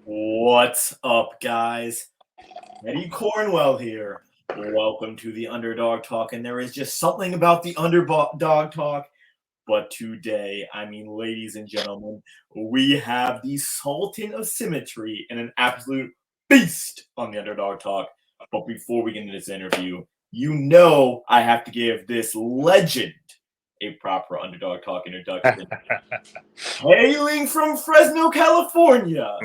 What's up, guys? Eddie Cornwell here. Welcome to the Underdog Talk, and there is just something about the Underdog Talk. But today, ladies and gentlemen, we have the Sultan of Symmetry and an absolute beast on the Underdog Talk. But before we get into this interview, you know I have to give this legend a proper Underdog Talk introduction. Hailing from Fresno, California,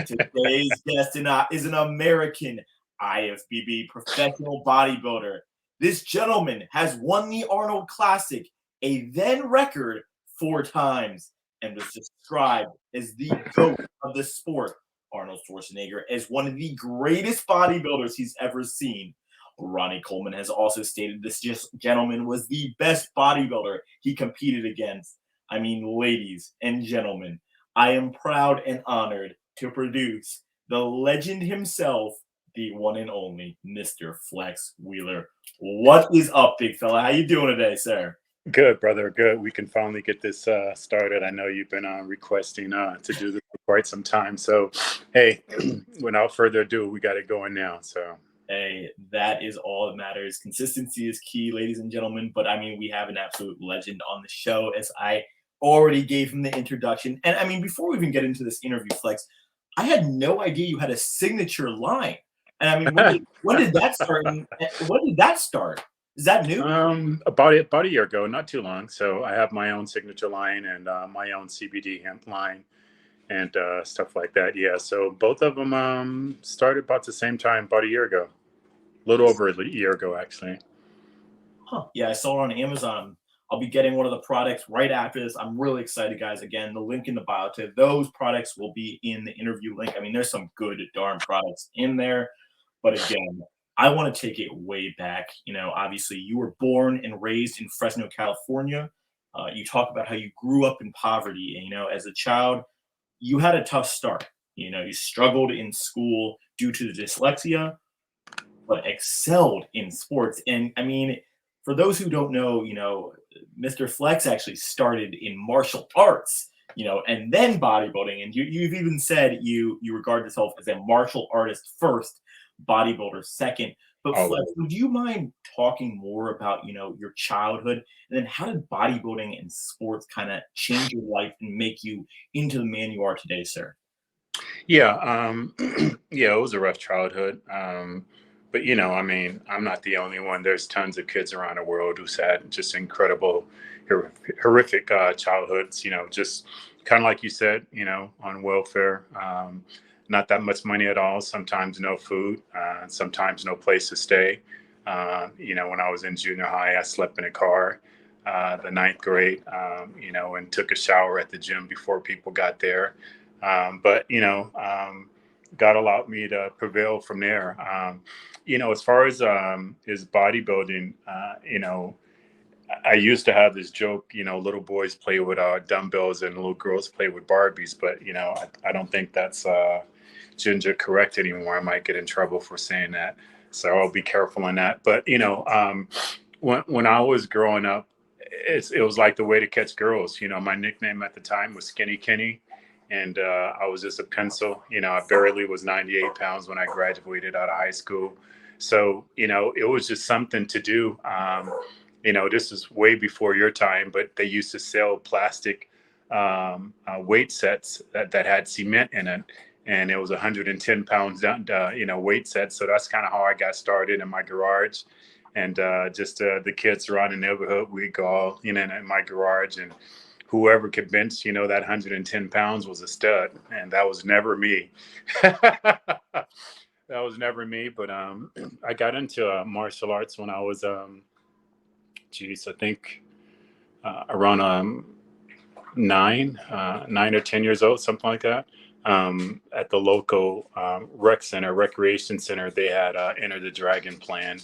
today's guest is an American IFBB professional bodybuilder. This gentleman has won the Arnold Classic, a then record 4 times, and was described as the GOAT of the sport. Arnold Schwarzenegger as one of the greatest bodybuilders he's ever seen. Ronnie Coleman has also stated this gentleman was the best bodybuilder he competed against. Ladies and gentlemen, I am proud and honored to produce the legend himself, the one and only Mr.Flex Wheeler. What is up, big fella? How you doing today, sir? Good, brother. Good. We can finally get this started. I know you've been requesting to do this for quite some time. So, hey, without further ado, we got it going now. So, hey, that is all that matters. Consistency is key, ladies and gentlemen. But we have an absolute legend on the show, as I already gave him the introduction. And before we even get into this interview, Flex, I had no idea you had a signature line. And when did that start? When did that start? Is that new? about a year ago, not too long. So I have my own signature line and my own CBD hemp line and stuff like that. Yeah. So both of them started about the same time, about a year ago, a little over a year ago, actually. Huh. Yeah, I saw it on Amazon. I'll be getting one of the products right after this. I'm really excited, guys. Again, the link in the bio to those products will be in the interview link. There's some good darn products in there. But again, I want to take it way back. Obviously, you were born and raised in Fresno, California. You talk about how you grew up in poverty. And, as a child, you had a tough start. You struggled in school due to the dyslexia, but excelled in sports. And for those who don't know, Mr. Flex actually started in martial arts, and then bodybuilding. And you've even said you regard yourself as a martial artist first, bodybuilder second. But Flex, would you mind talking more about, your childhood, and then how did bodybuilding and sports kind of change your life and make you into the man you are today, sir? Yeah. Yeah, it was a rough childhood. But I'm not the only one. There's tons of kids around the world who's had just incredible, horrific childhoods. Just kind of like you said, on welfare. Not that much money at all. Sometimes no food. Sometimes no place to stay. When I was in junior high, I slept in a car. The ninth grade, and took a shower at the gym before people got there. But God allowed me to prevail from there. As far as is bodybuilding, I used to have this joke, little boys play with dumbbells and little girls play with Barbies, but I don't think that's ginger correct anymore. I might get in trouble for saying that, so I'll be careful on that. But when I was growing up, it was like the way to catch girls. My nickname at the time was Skinny Kenny. And I was just a pencil. I barely was 98 pounds when I graduated out of high school. So, it was just something to do. This is way before your time, but they used to sell plastic weight sets that had cement in it. And it was 110 pounds, weight set. So that's kind of how I got started in my garage. And just the kids around the neighborhood, we'd go all, in my garage, and whoever convinced, that 110 pounds was a stud. And that was never me. That was never me. But I got into martial arts when I was, I think around 9 or 10 years old, something like that. At the local recreation center, they had Enter the Dragon plan.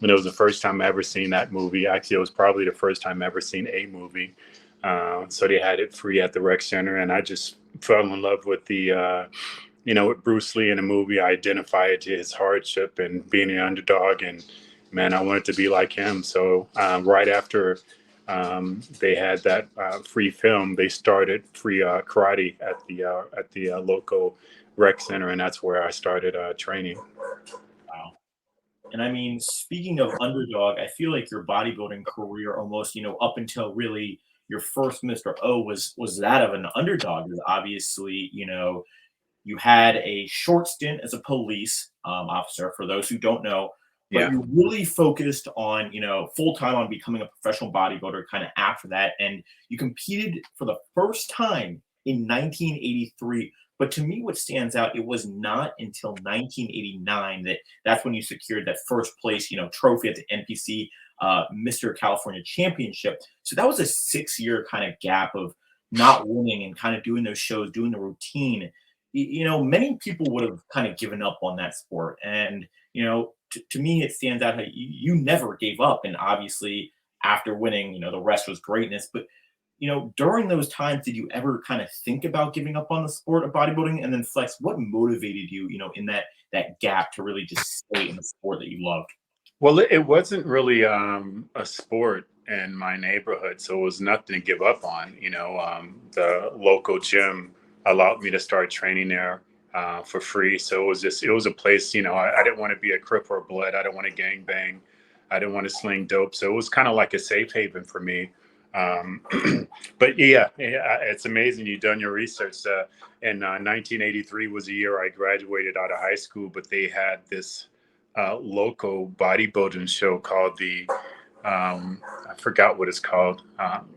And it was the first time I ever seen that movie. Actually, it was probably the first time I ever seen a movie. So they had it free at the rec center, and I just fell in love with the, with Bruce Lee in the movie. I identified to his hardship and being an underdog, and man, I wanted to be like him. So right after they had that free film. They started free karate at the local rec center, and that's where I started training. Wow. And I mean, speaking of Underdog, I feel like your bodybuilding career almost, up until really your first Mr. O was that of an underdog. Because obviously, you had a short stint as a police officer, for those who don't know, but Yeah. you really focused on, full time on becoming a professional bodybuilder kind of after that. And you competed for the first time in 1983. But to me, what stands out, it was not until 1989 that's when you secured that first place, trophy at the NPC Mr. California Championship. So that was a 6 year kind of gap of not winning and kind of doing those shows, doing the routine. Many people would have kind of given up on that sport. And, to me, it stands out how you never gave up. And obviously, after winning, the rest was greatness. But, during those times, did you ever kind of think about giving up on the sport of bodybuilding? And then Flex, what motivated you, in that gap to really just stay in the sport that you loved? Well, it wasn't really a sport in my neighborhood, so it was nothing to give up on. The local gym allowed me to start training there for free, so it was a place. I didn't want to be a crip or blood. I didn't want to gang bang. I didn't want to sling dope, so it was kind of like a safe haven for me. Um, but yeah, it's amazing you've done your research. In 1983 was the year I graduated out of high school, but they had this local bodybuilding show called I forgot what it's called,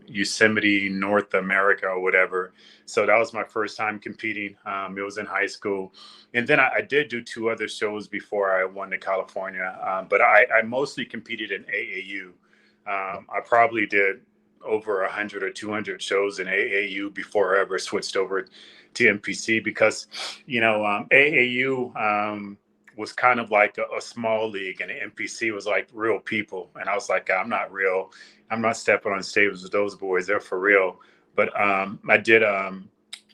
Yosemite North America or whatever. So that was my first time competing. It was in high school. And then I did do two other shows before I won to California. But I mostly competed in AAU. I probably did over 100 or 200 shows in AAU before I ever switched over to NPC because, AAU, was kind of like a small league, and the NPC was like real people. And I was like, I'm not real. I'm not stepping on stages with those boys. They're for real. But I think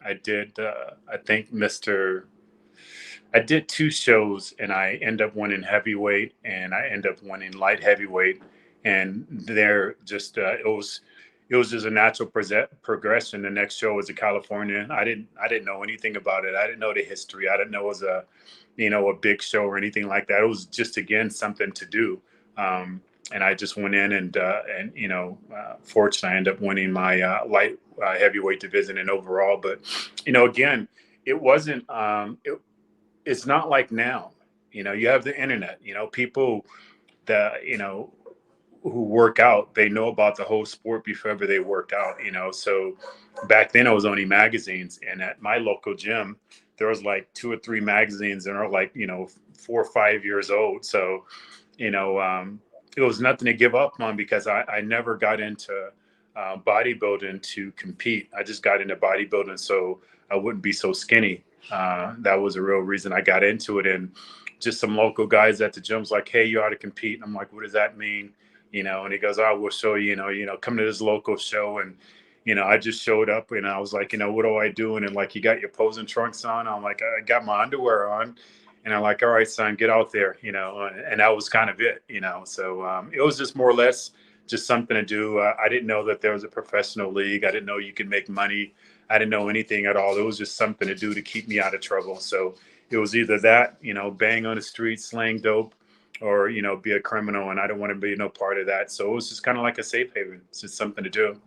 I did two shows, and I end up winning heavyweight, and I end up winning light heavyweight. And they're just it was just a natural progression. The next show was in California. I didn't know anything about it. I didn't know the history. I didn't know it was a big show or anything like that. It was just again something to do. And I just went in and fortunately I ended up winning my light heavyweight division and overall. But again, it wasn't. It's not like now. You have the internet. People that who work out, they know about the whole sport before ever they worked out. So back then it was only magazines, and at my local gym there was like two or three magazines and are like 4 or 5 years old. So it was nothing to give up on because I never got into bodybuilding to compete. I just got into bodybuilding so I wouldn't be so skinny. That was a real reason I got into it. And just some local guys at the gym's like, hey, you ought to compete. And I'm like, what does that mean? And he goes, oh, we'll show you, come to this local show. And, I just showed up and I was like, what do I do? And like, you got your posing trunks on? I'm like, I got my underwear on. And I'm like, all right, son, get out there, and that was kind of it, So it was just more or less just something to do. I didn't know that there was a professional league. I didn't know you could make money. I didn't know anything at all. It was just something to do to keep me out of trouble. So it was either that, bang on the street, slang dope, or, be a criminal. And I don't want to be no part of that. So it was just kind of like a safe haven. It's just something to do.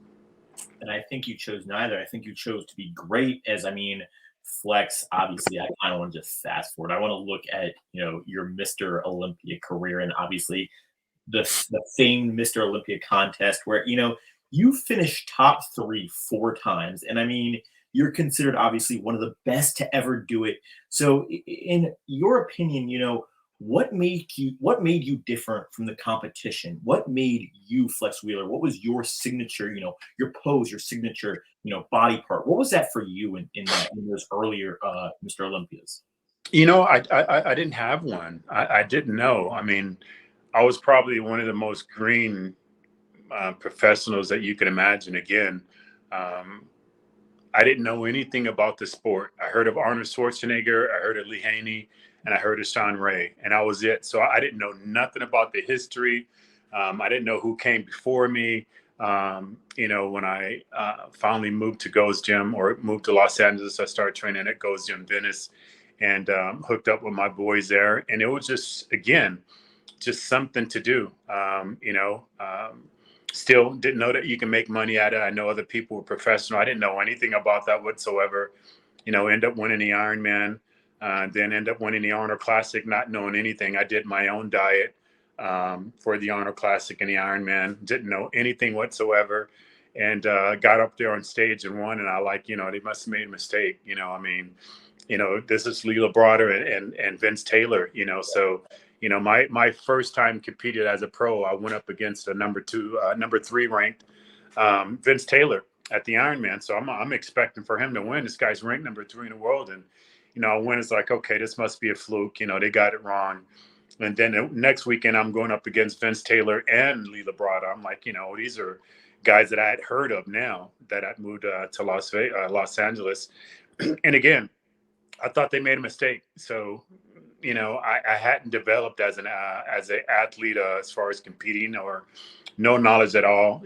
And I think you chose neither. I think you chose to be great Flex. Obviously, I kind of want to just fast forward. I want to look at, your Mr. Olympia career and obviously the famed Mr. Olympia contest where, you finished top three 4 times. And you're considered obviously one of the best to ever do it. So in your opinion, what made you different from the competition? What made you Flex Wheeler? What was your signature, your pose, your signature, body part? What was that for you in those earlier Mr. Olympias? I didn't have one. I didn't know. I was probably one of the most green professionals that you can imagine. Again, I didn't know anything about the sport. I heard of Arnold Schwarzenegger, I heard of Lee Haney, and I heard of Sean Ray, and that was it. So I didn't know nothing about the history. I didn't know who came before me. When I finally moved to Go's Gym, or moved to Los Angeles, I started training at Go's Gym Venice, and hooked up with my boys there. And it was just, again, just something to do. Still didn't know that you can make money at it. I know other people were professional. I didn't know anything about that whatsoever. End up winning the Ironman, then end up winning the Arnold Classic, not knowing anything. I did my own diet for the Arnold Classic and the Ironman. Didn't know anything whatsoever, and got up there on stage and won. And I they must have made a mistake. This is Lee Labrada and Vince Taylor. My first time competed as a pro, I went up against a number 3 ranked Vince Taylor at the Ironman. So I'm expecting for him to win. This guy's ranked number 3 in the world, and I win. It's like, okay, this must be a fluke. They got it wrong. And then the next weekend, I'm going up against Vince Taylor and Lee Labrada. I'm like, these are guys that I had heard of now that I moved to Los Angeles. And again, I thought they made a mistake. So, I hadn't developed as an athlete as far as competing, or no knowledge at all.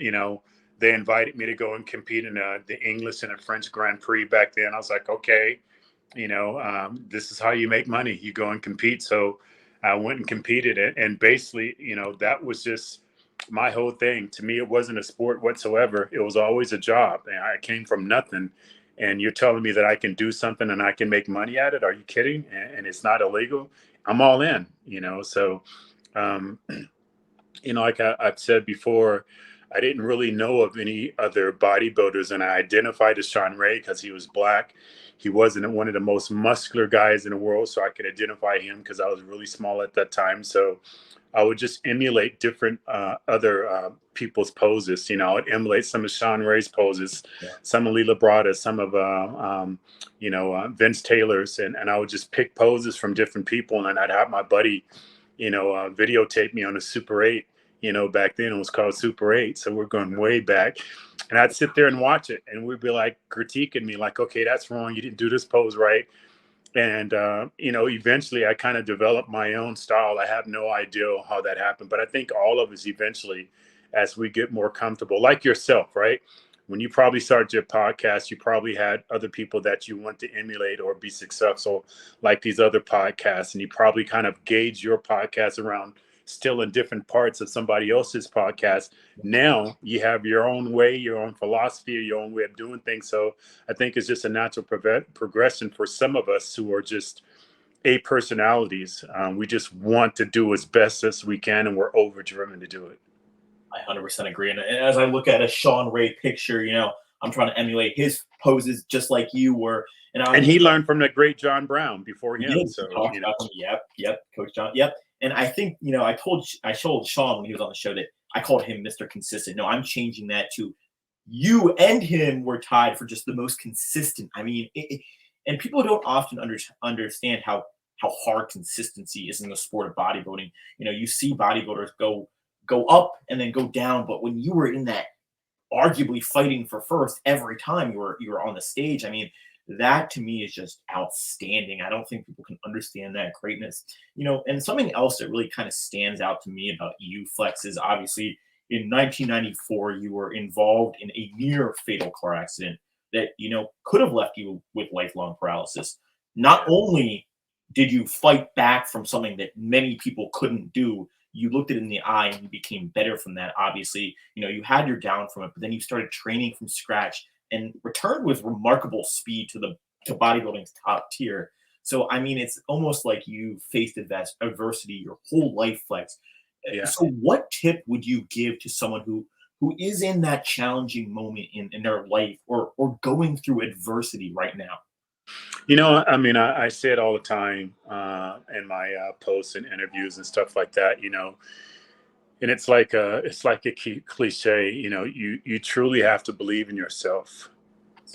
They invited me to go and compete in the English and the French Grand Prix back then. I was like, okay, this is how you make money. You go and compete. So I went and competed, and basically, that was just my whole thing. To me, it wasn't a sport whatsoever. It was always a job. And I came from nothing. And you're telling me that I can do something and I can make money at it? Are you kidding? And it's not illegal. I'm all in, So, like I've said before, I didn't really know of any other bodybuilders, and I identified as Sean Ray because he was black. He wasn't one of the most muscular guys in the world, so I could identify him because I was really small at that time. So I would just emulate different other people's poses. I would emulate some of Sean Ray's poses, some of Lee Labrada, some of Vince Taylor's, and I would just pick poses from different people, and then I'd have my buddy, videotape me on a Super 8. Back then it was called Super 8, so we're going way back. And I'd sit there and watch it, and we'd be like critiquing me, like, okay, that's wrong. You didn't do this pose right. And, eventually I kind of developed my own style. I have no idea how that happened, but I think all of us eventually, as we get more comfortable, like yourself, right? When you probably started your podcast, you probably had other people that you want to emulate or be successful like these other podcasts. And you probably kind of gauge your podcast around still in different parts of somebody else's podcast. Now you have your own way, your own philosophy, your own way of doing things. So I think it's just a natural progression for some of us who are just A personalities. We just want to do as best as we can, and we're overdriven to do it. I 100% agree. And as I look at a Sean Ray picture, I'm trying to emulate his poses just like you were. And he learned from the great John Brown before him. So, Yep, Coach John. Yep. And I think, I told Sean when he was on the show that I called him Mr. Consistent. No, I'm changing that to you and him were tied for just the most consistent. I mean, and people don't often understand how hard consistency is in the sport of bodybuilding. You see bodybuilders go up and then go down, but when you were in that arguably fighting for first every time you were on the stage, I mean, that to me is just outstanding. I don't think people can understand that greatness. And something else that really kind of stands out to me about you, Flex, is obviously in 1994, you were involved in a near fatal car accident that, could have left you with lifelong paralysis. Not only did you fight back from something that many people couldn't do, you looked it in the eye and you became better from that. Obviously, you had your down from it, but then you started training from scratch and returned with remarkable speed to bodybuilding's top tier. So, I mean, it's almost like you faced adversity your whole life, Flex. Yeah. So what tip would you give to someone who is in that challenging moment in their life or going through adversity right now? I mean, I say it all the time in my posts and interviews and stuff like that, and it's like a cliche, you truly have to believe in yourself,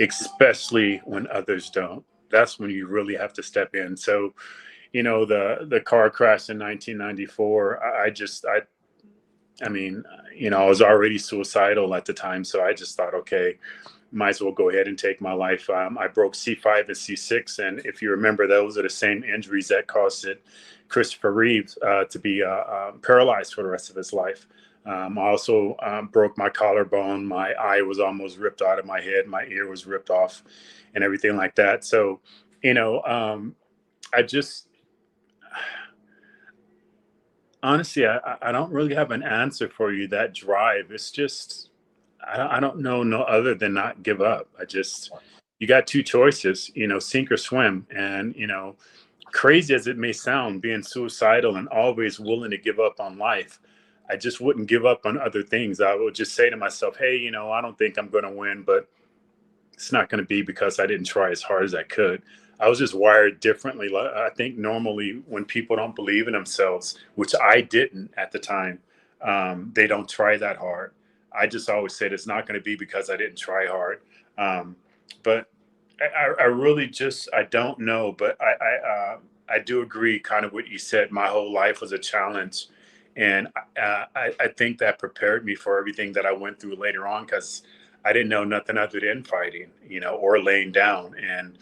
especially when others don't. That's when you really have to step in. So, the car crash in 1994, I mean, I was already suicidal at the time. So I just thought, okay, might as well go ahead and take my life. I broke C5 and C6. And if you remember, those are the same injuries that caused Christopher Reeve to be paralyzed for the rest of his life. I also broke my collarbone. My eye was almost ripped out of my head. My ear was ripped off, and everything like that. So, you know, I just honestly, I don't really have an answer for you. That drive, it's just I don't know no other than not give up. I just you got two choices, sink or swim, and crazy as it may sound, being suicidal and always willing to give up on life, I just wouldn't give up on other things. I would just say to myself, hey, I don't think I'm going to win, but it's not going to be because I didn't try as hard as I could. I was just wired differently. I think normally when people don't believe in themselves, which I didn't at the time, they don't try that hard. I just always said it's not going to be because I didn't try hard. But I really just I don't know. But I do agree, kind of what you said. My whole life was a challenge, and I think that prepared me for everything that I went through later on because I didn't know nothing other than fighting, or laying down and,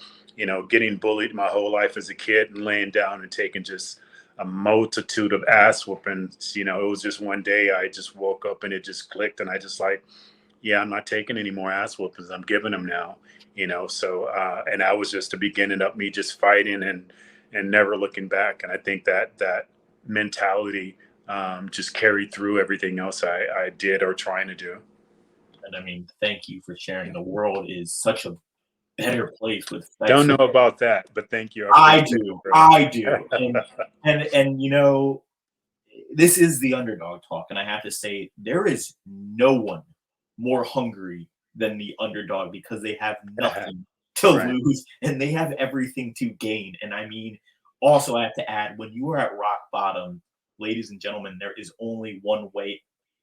getting bullied my whole life as a kid and laying down and taking just a multitude of ass whoopings. It was just one day I just woke up and it just clicked and I just like, yeah, I'm not taking any more ass whoopings. I'm giving them now, so, and that was just the beginning of me just fighting and never looking back. And I think that mentality just carried through everything else I did or trying to do. And I mean, thank you for sharing. The world is such a better place with Don't Flex. know about that, but thank you. I I appreciate it, do, bro. I do, and this is the underdog talk, and I have to say there is no one more hungry than the underdog because they have nothing to Right. lose and they have everything to gain. And I mean, also I have to add, when you are at rock bottom, ladies and gentlemen, there is only one way,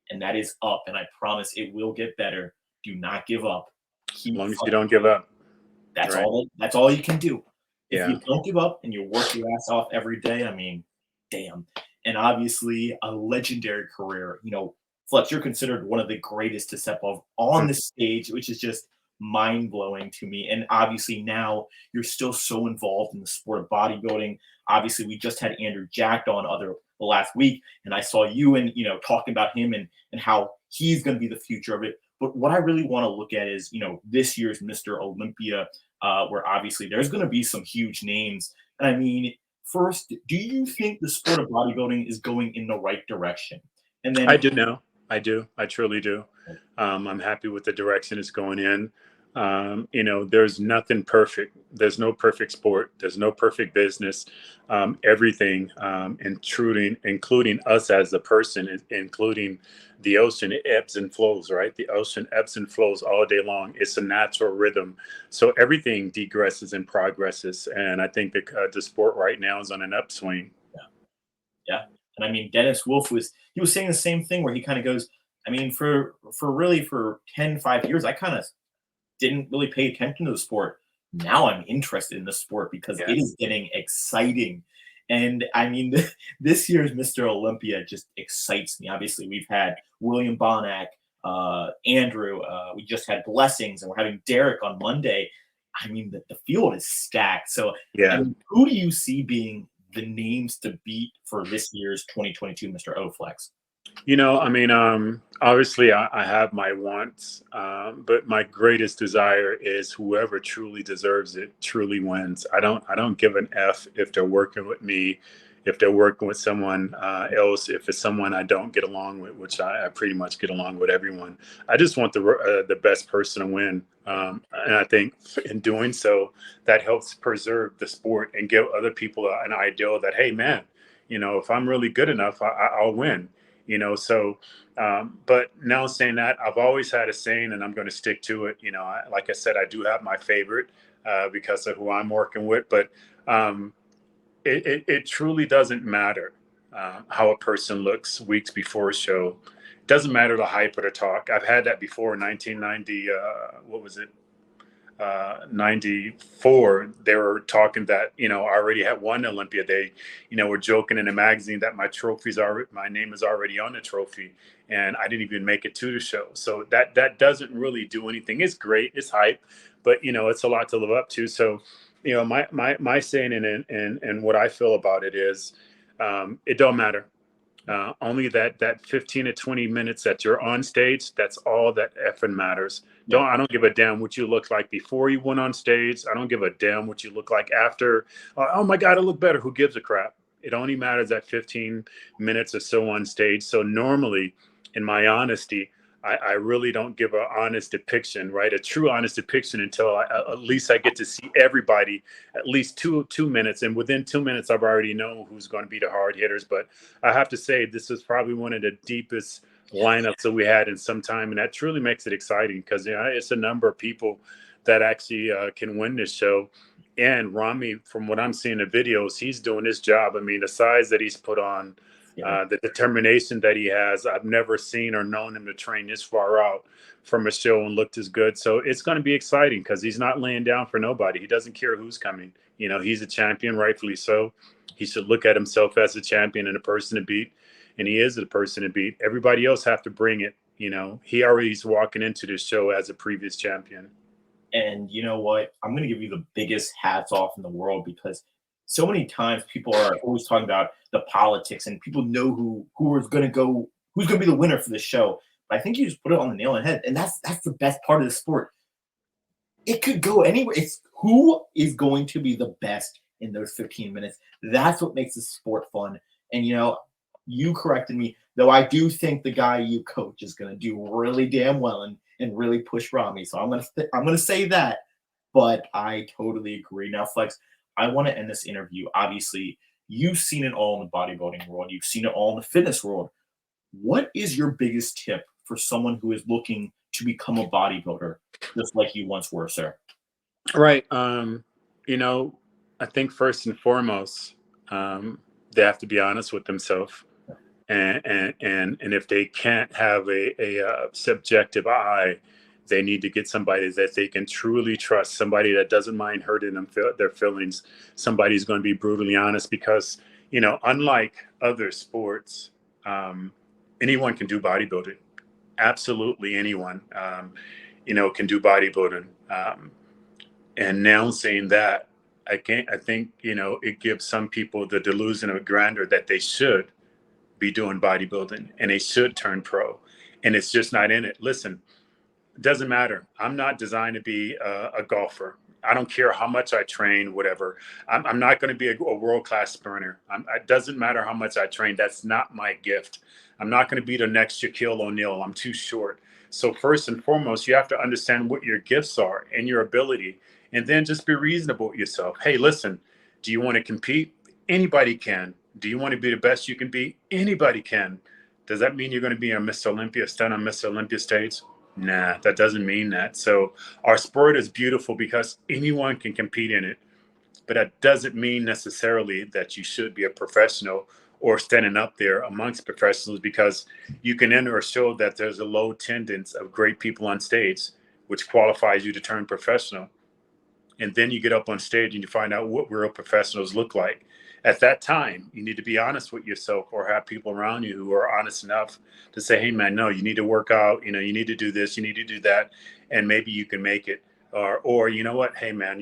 and that is up. And I promise it will get better. Do not give up. As Keep long as you fighting. don't give up. That's Right. all. That's all you can do. If Yeah. you don't give up and you work your ass off every day, I mean, damn. And obviously, a legendary career. Flex, you're considered one of the greatest to step off on Mm. the stage, which is just mind blowing to me. And obviously, now you're still so involved in the sport of bodybuilding. Obviously, we just had Andrew Jacked on the last week, and I saw you and talking about him and how he's going to be the future of it. But what I really want to look at is this year's Mr. Olympia, where obviously there's going to be some huge names. And I mean, first, do you think the sport of bodybuilding is going in the right direction? And I then, do know. I do. I truly do. I'm happy with the direction it's going in. There's nothing perfect. There's no perfect sport. There's no perfect business. Everything, including us as a person, including the ocean, it ebbs and flows, right? The ocean ebbs and flows all day long. It's a natural rhythm. So everything degresses and progresses. And I think the sport right now is on an upswing. yeah. And I mean, Dennis Wolf was saying the same thing where he kind of goes, I mean, for 10, 5 years, I kind of didn't really pay attention to the sport. Now I'm interested in the sport because Yeah. it is getting exciting. And I mean, this year's Mr. Olympia just excites me. Obviously, we've had William Bonac, Andrew, we just had Blessings, and we're having Derek on Monday. I mean, the field is stacked. So, I Yeah. mean, who do you see being the names to beat for this year's 2022 Mr. O-Flex? Obviously I have my wants, but my greatest desire is whoever truly deserves it truly wins. I don't give an F if they're working with me, if they're working with someone else, if it's someone I don't get along with, which I pretty much get along with everyone. I just want the best person to win. And I think in doing so, that helps preserve the sport and give other people an ideal that, hey man, if I'm really good enough, I'll win. So but now saying that, I've always had a saying and I'm going to stick to it. Like I said, I do have my favorite because of who I'm working with, but it truly doesn't matter how a person looks weeks before a show. It doesn't matter the hype or the talk. I've had that before. 1990, what was it? 94, they were talking that, I already had won Olympia. They, were joking in a magazine that my name is already on the trophy. And I didn't even make it to the show. So that doesn't really do anything. It's great. It's hype, but it's a lot to live up to. So, my saying and what I feel about it is, it don't matter. Only that 15 to 20 minutes that you're on stage, that's all that effing matters. Yeah. I don't give a damn what you look like before you went on stage. I don't give a damn what you look like after. Oh my God, I look better. Who gives a crap? It only matters that 15 minutes or so on stage. So normally, in my honesty, I really don't give an honest depiction, right? A true honest depiction until at least I get to see everybody at least two minutes. And within 2 minutes, I've already know who's going to be the hard hitters. But I have to say, this is probably one of the deepest lineups that we had in some time. And that truly makes it exciting because it's a number of people that actually can win this show. And Rami, from what I'm seeing in the videos, he's doing his job. I mean, the size that he's put on, the determination that he has, I've never seen or known him to train this far out from a show and looked as good. So it's going to be exciting because he's not laying down for nobody. He doesn't care who's coming. He's a champion, rightfully so. He should look at himself as a champion and a person to beat. And he is the person to beat. Everybody else have to bring it. He already is walking into this show as a previous champion. And you know what? I'm going to give you the biggest hats off in the world because so many times people are always talking about the politics and people know who is going to go, who's going to be the winner for the show. But I think you just put it on the nail on the head. And that's the best part of the sport. It could go anywhere. It's who is going to be the best in those 15 minutes. That's what makes the sport fun. And, you corrected me, though I do think the guy you coach is going to do really damn well and really push Rami. So I'm gonna say that, but I totally agree. Now, Flex, I want to end this interview. Obviously, you've seen it all in the bodybuilding world. You've seen it all in the fitness world. What is your biggest tip for someone who is looking to become a bodybuilder, just like you once were, sir? Right. I think first and foremost, they have to be honest with themselves. And if they can't have a subjective eye, they need to get somebody that they can truly trust, somebody that doesn't mind hurting them, their feelings, somebody who's going to be brutally honest because, unlike other sports, anyone can do bodybuilding. Absolutely anyone, can do bodybuilding. And now saying that, I think, it gives some people the delusion of grandeur that they should be doing bodybuilding and they should turn pro, and it's just not in it. Listen, it doesn't matter. I'm not designed to be a golfer. I don't care how much I train, whatever. I'm not going to be a world-class sprinter. It doesn't matter how much I train. That's not my gift. I'm not going to be the next Shaquille O'Neal. I'm too short. So first and foremost, you have to understand what your gifts are and your ability, and then just be reasonable with yourself. Hey, listen, do you want to compete? Anybody can. Do you want to be the best you can be? Anybody can. Does that mean you're going to be on Mr. Olympia, stand on Mr. Olympia stage? Nah, that doesn't mean that. So our sport is beautiful because anyone can compete in it, but that doesn't mean necessarily that you should be a professional or standing up there amongst professionals, because you can enter a show that there's a low attendance of great people on stage, which qualifies you to turn professional. And then you get up on stage and you find out what real professionals look like. At that time, you need to be honest with yourself or have people around you who are honest enough to say, hey, man, no, you need to work out. You need to do this. You need to do that. And maybe you can make it. Or you know what? Hey, man,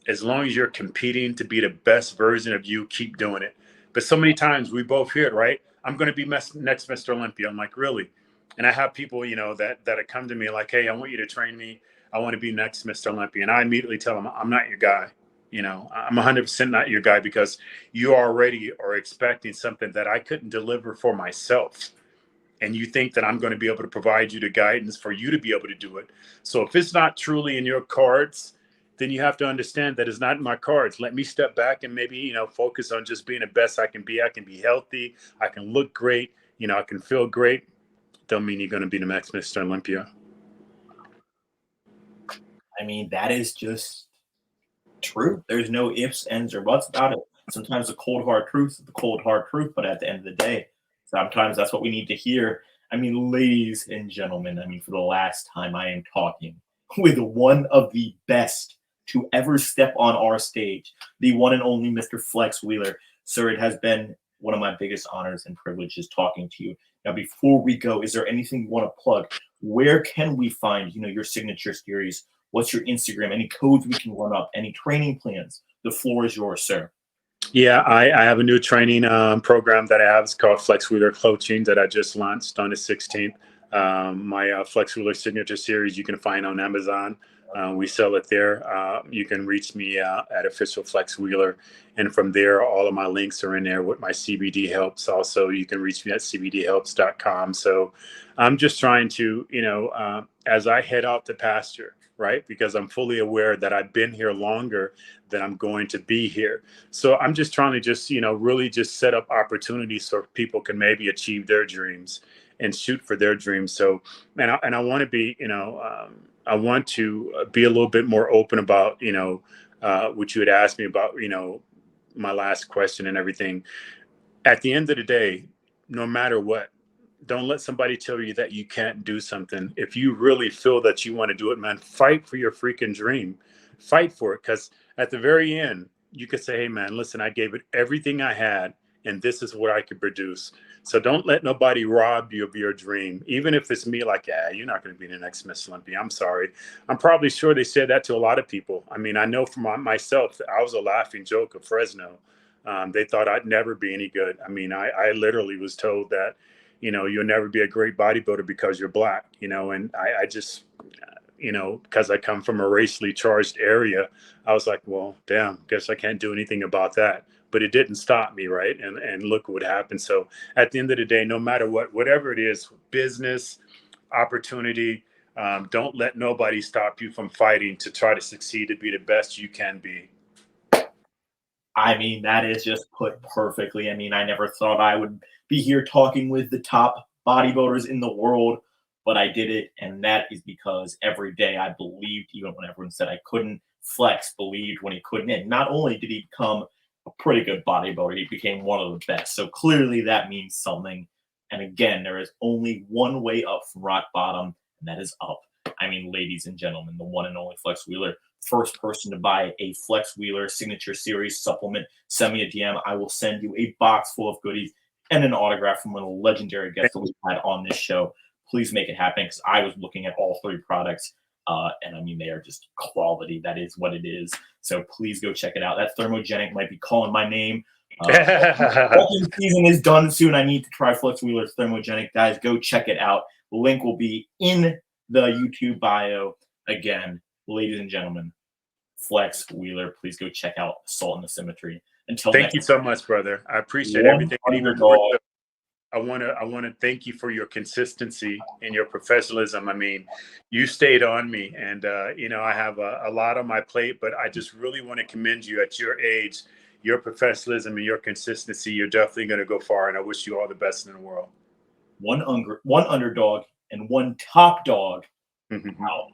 as long as you're competing to be the best version of you, keep doing it. But so many times we both hear it, right? I'm going to be next Mr. Olympia. I'm like, really? And I have people, that have come to me like, hey, I want you to train me. I want to be next Mr. Olympia. And I immediately tell them, I'm not your guy. I'm 100% not your guy, because you already are expecting something that I couldn't deliver for myself. And you think that I'm going to be able to provide you the guidance for you to be able to do it. So if it's not truly in your cards, then you have to understand that it's not in my cards. Let me step back and maybe, focus on just being the best I can be. I can be healthy. I can look great. I can feel great. Don't mean you're going to be the next Mr. Olympia. I mean, that is just true. There's no ifs, ands, or buts about it. Sometimes the cold hard truth is the cold hard truth, but at the end of the day, sometimes that's what we need to hear. I mean, ladies and gentlemen, for the last time, I am talking with one of the best to ever step on our stage, the one and only Mr. Flex Wheeler. Sir, it has been one of my biggest honors and privileges talking to you. Now, before we go, is there anything you want to plug? Where can we find, your signature series? What's your Instagram? Any codes we can run up? Any training plans? The floor is yours, sir. Yeah, I have a new training program that I have. It's called Flex Wheeler Coaching that I just launched on the 16th. My Flex Wheeler Signature Series you can find on Amazon. We sell it there. You can reach me at Official Flex Wheeler. And from there, all of my links are in there with my CBD helps. Also, you can reach me at cbdhelps.com. So I'm just trying to, as I head out to pasture, right? Because I'm fully aware that I've been here longer than I'm going to be here. So I'm just trying to just, really just set up opportunities so people can maybe achieve their dreams and shoot for their dreams. So, and I want to be, I want to be a little bit more open about, what you had asked me about, my last question and everything. At the end of the day, no matter what, don't let somebody tell you that you can't do something. If you really feel that you want to do it, man, fight for your freaking dream. Fight for it. Because at the very end, you could say, hey, man, listen, I gave it everything I had, and this is what I could produce. So don't let nobody rob you of your dream. Even if it's me, like, yeah, you're not going to be the next Miss Olympia. I'm sorry. I'm probably sure they said that to a lot of people. I mean, I know from myself, I was a laughing joke of Fresno. They thought I'd never be any good. I mean, I literally was told that, you'll never be a great bodybuilder because you're black, and I just, because I come from a racially charged area, I was like, well, damn, guess I can't do anything about that. But it didn't stop me, right? And look what happened. So at the end of the day, no matter whatever it is, business, opportunity, don't let nobody stop you from fighting to try to succeed, to be the best you can be. I mean, that is just put perfectly. I mean, I never thought I would be here talking with the top bodybuilders in the world, but I did it. And that is because every day I believed, even when everyone said I couldn't. Flex believed when he couldn't. And not only did he become a pretty good bodybuilder, he became one of the best. So clearly that means something. And again, there is only one way up from rock bottom, and that is up. I mean, ladies and gentlemen, the one and only Flex Wheeler, first person to buy a Flex Wheeler Signature Series supplement, send me a DM. I will send you a box full of goodies and an autograph from one of the legendary guests that we've had on this show. Please make it happen, because I was looking at all three products, and I mean, they are just quality. That is what it is. So please go check it out. That thermogenic might be calling my name. Season is done soon. I need to try Flex Wheeler's thermogenic. Guys, go check it out. The link will be in the YouTube bio. Again, ladies and gentlemen, Flex Wheeler, please go check out Assault and the Symmetry. Until Thank you so much, brother. I appreciate one everything. And even more underdog. so, I want to thank you for your consistency and your professionalism. I mean, you stayed on me, and I have a lot on my plate, but I just really want to commend you at your age, your professionalism and your consistency. You're definitely going to go far, and I wish you all the best in the world. One underdog and one top dog out.